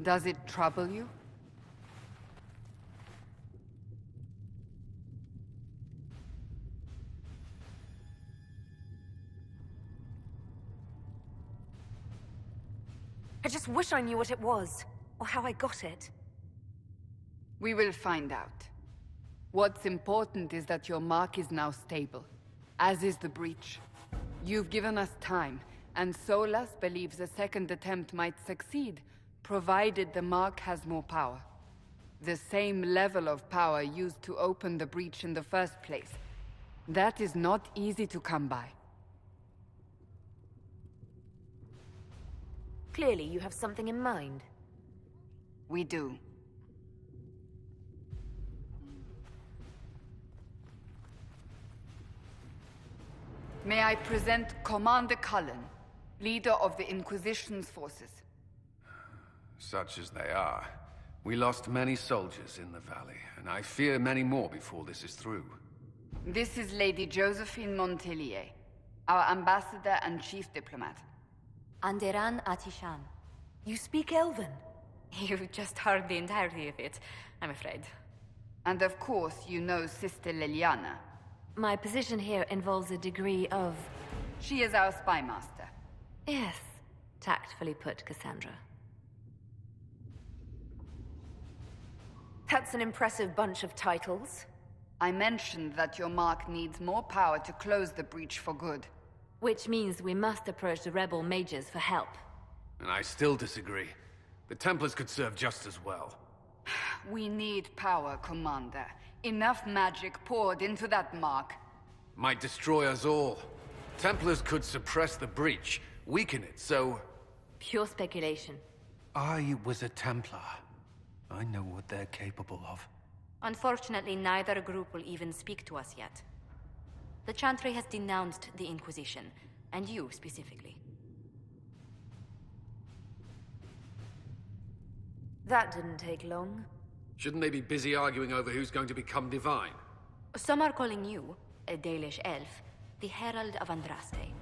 Does it trouble you? I just wish I knew what it was, or how I got it. We will find out. What's important is that your mark is now stable, as is the breach. You've given us time, and Solas believes a second attempt might succeed, provided the mark has more power. The same level of power used to open the breach in the first place. That is not easy to come by. Clearly you have something in mind. We do. May I present Commander Cullen, leader of the Inquisition's forces. Such as they are. We lost many soldiers in the valley, and I fear many more before this is through. This is Lady Josephine Montelier, our ambassador and chief diplomat. Anderan Atishan. You speak Elven? You've just heard the entirety of it, I'm afraid. And of course, you know Sister Liliana. My position here involves a degree of... She is our spy master. Yes, tactfully put, Cassandra. That's an impressive bunch of titles. I mentioned that your mark needs more power to close the breach for good. Which means we must approach the rebel mages for help. And I still disagree. The Templars could serve just as well. We need power, Commander. Enough magic poured into that mark. Might destroy us all. Templars could suppress the breach, weaken it, so... Pure speculation. I was a Templar. I know what they're capable of. Unfortunately, neither group will even speak to us yet. The Chantry has denounced the Inquisition, and you specifically. That didn't take long. Shouldn't they be busy arguing over who's going to become divine? Some are calling you, a Dalish elf, the Herald of Andraste.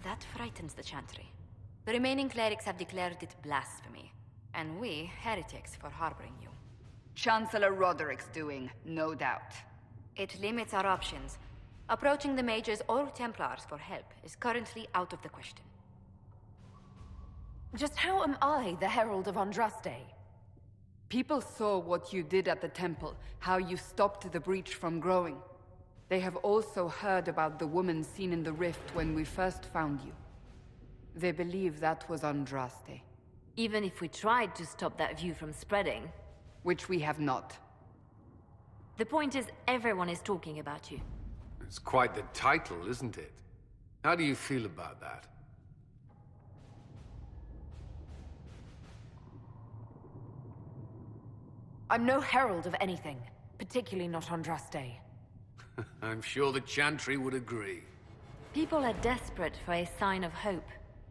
That frightens the Chantry. The remaining clerics have declared it blasphemy, and we, heretics, for harboring you. Chancellor Roderick's doing, no doubt. It limits our options. Approaching the mages or Templars for help is currently out of the question. Just how am I the Herald of Andraste? People saw what you did at the temple, how you stopped the breach from growing. They have also heard about the woman seen in the rift when we first found you. They believe that was Andraste. Even if we tried to stop that view from spreading... Which we have not. The point is, everyone is talking about you. It's quite the title, isn't it? How do you feel about that? I'm no herald of anything, particularly not Andraste. I'm sure the Chantry would agree. People are desperate for a sign of hope.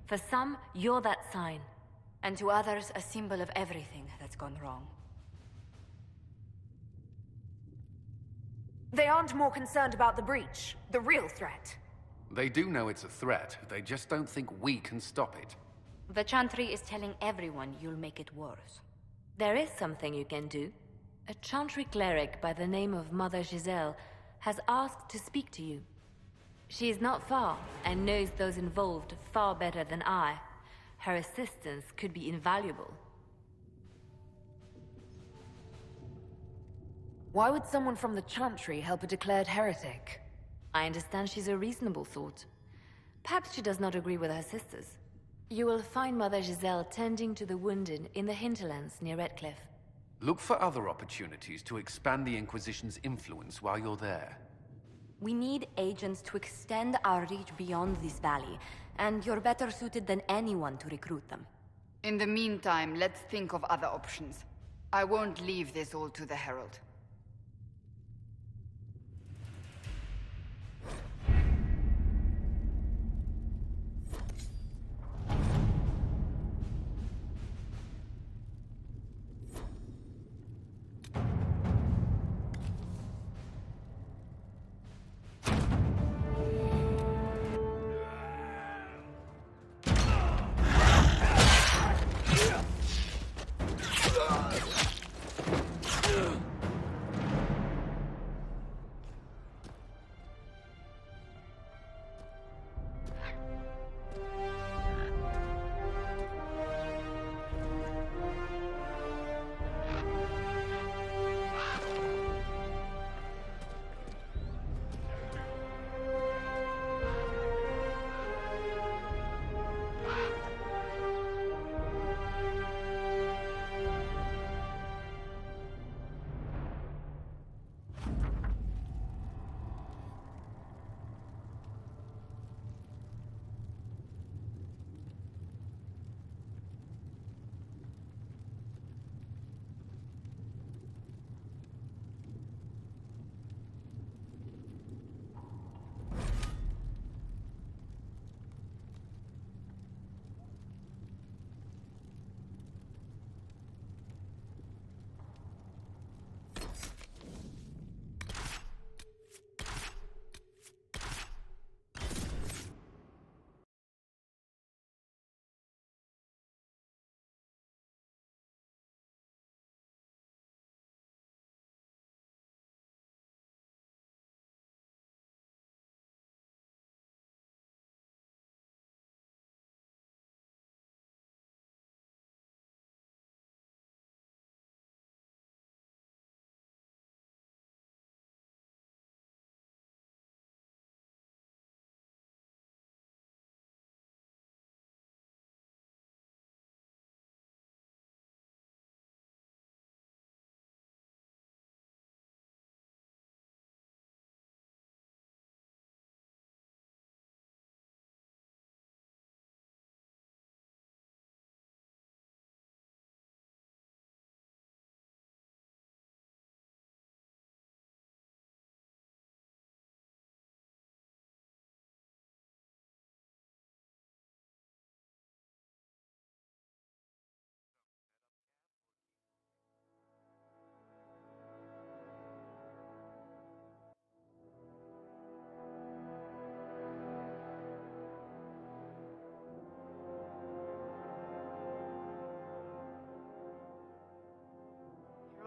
For some, you're that sign. And to others, a symbol of everything that's gone wrong. They aren't more concerned about the breach, the real threat. They do know it's a threat, they just don't think we can stop it. The Chantry is telling everyone you'll make it worse. There is something you can do. A Chantry cleric by the name of Mother Giselle has asked to speak to you. She is not far, and knows those involved far better than I. Her assistance could be invaluable. Why would someone from the Chantry help a declared heretic? I understand she's a reasonable sort. Perhaps she does not agree with her sisters. You will find Mother Giselle tending to the wounded in the hinterlands near Redcliffe. Look for other opportunities to expand the Inquisition's influence while you're there. We need agents to extend our reach beyond this valley, and you're better suited than anyone to recruit them. In the meantime, let's think of other options. I won't leave this all to the Herald.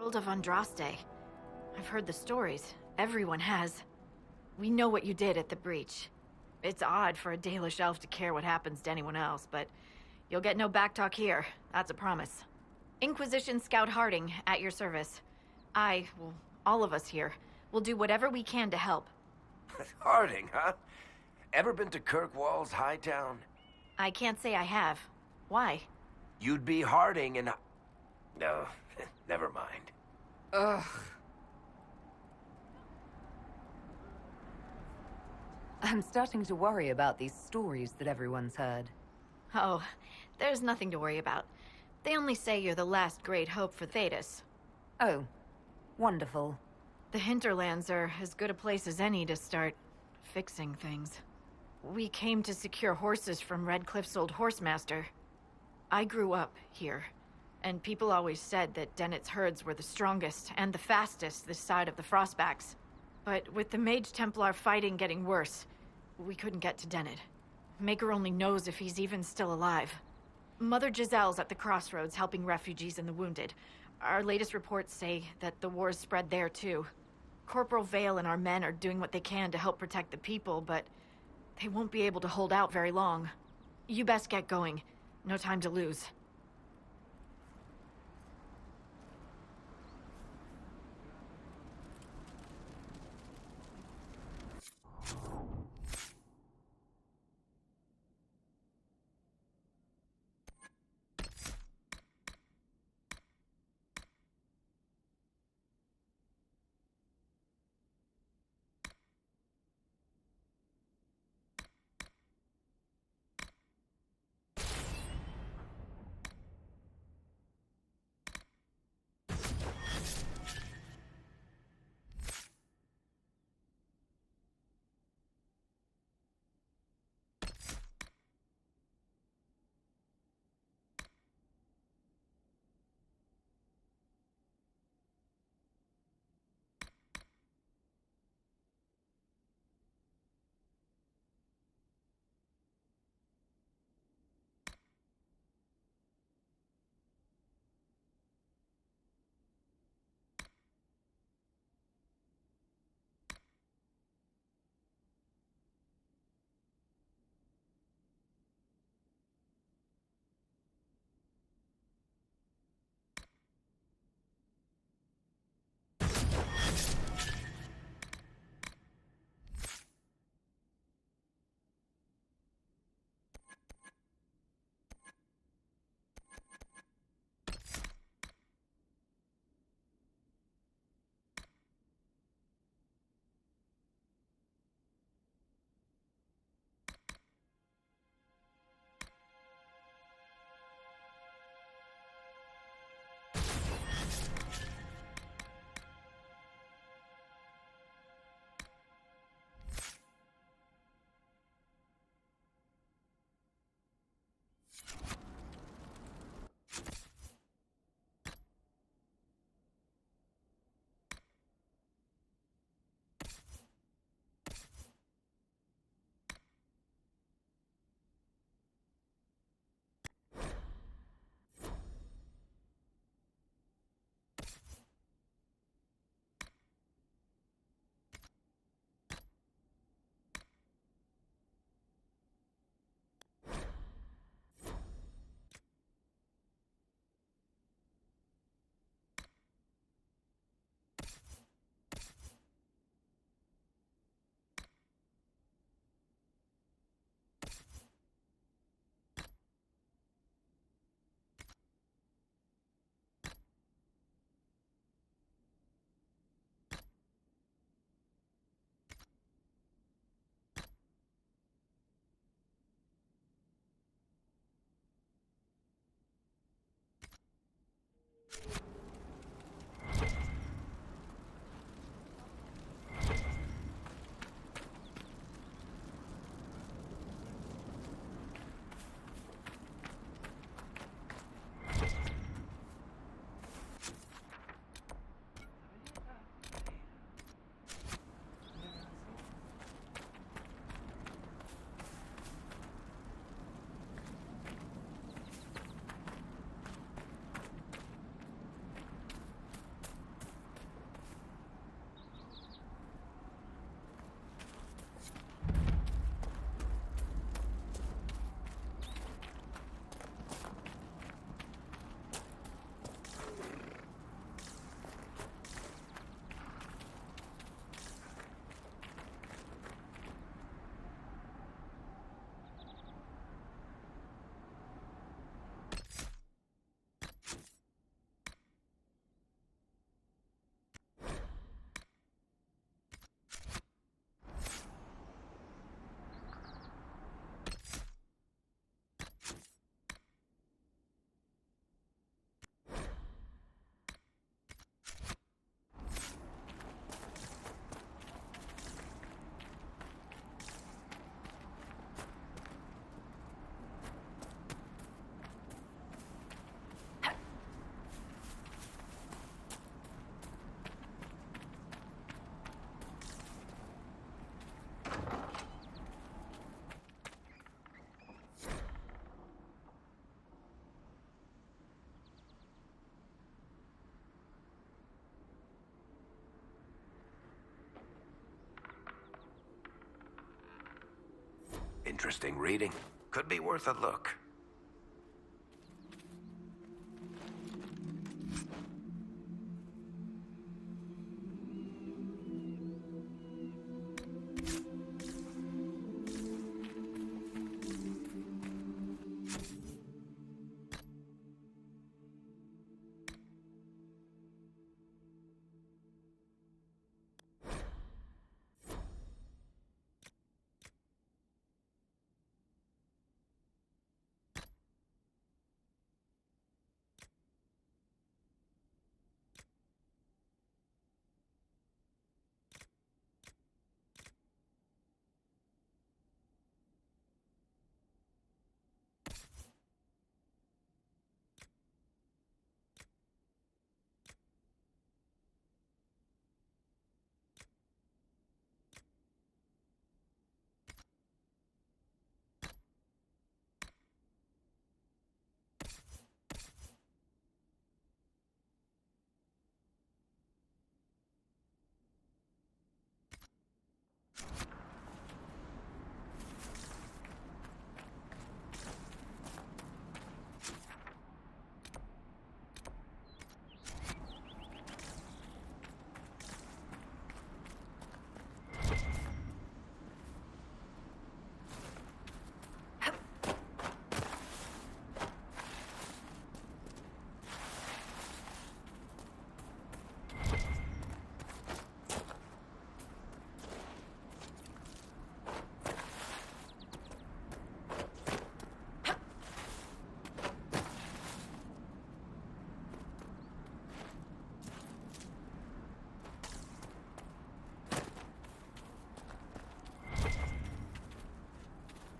World of Andraste. I've heard the stories. Everyone has. We know what you did at the breach. It's odd for a Dalish elf to care what happens to anyone else, but you'll get no backtalk here. That's a promise. Inquisition Scout Harding, at your service. All of us here, will do whatever we can to help. Harding, huh? Ever been to Kirkwall's Hightown? I can't say I have. Why? You'd be Harding and... No, never mind. Ugh. I'm starting to worry about these stories that everyone's heard. Oh, there's nothing to worry about. They only say you're the last great hope for Thedas. Oh, wonderful. The hinterlands are as good a place as any to start fixing things. We came to secure horses from Redcliffe's old horsemaster. I grew up here, and people always said that Dennett's herds were the strongest and the fastest this side of the Frostbacks. But with the Mage Templar fighting getting worse, we couldn't get to Dennett. Maker only knows if he's even still alive. Mother Giselle's at the crossroads helping refugees and the wounded. Our latest reports say that the war's spread there too. Corporal Vale and our men are doing what they can to help protect the people, but they won't be able to hold out very long. You best get going. No time to lose. Interesting reading. Could be worth a look.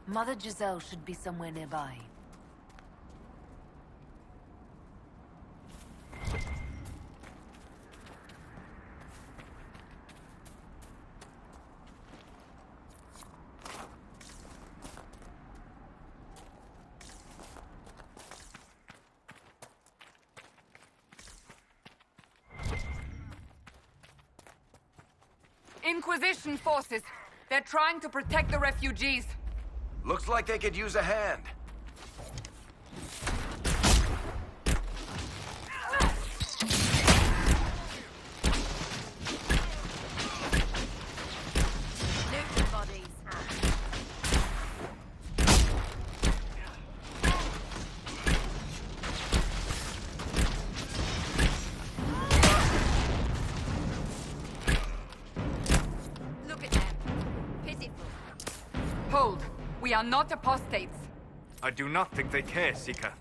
Mother Giselle should be somewhere nearby. Inquisition forces. They're trying to protect the refugees. Looks like they could use a hand. Loot the bodies. Look at them. Pitiful. Hold. We are not apostates. I do not think they care, Seeker.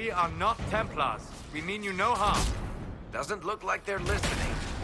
We are not Templars. We mean you no harm. Doesn't look like they're listening.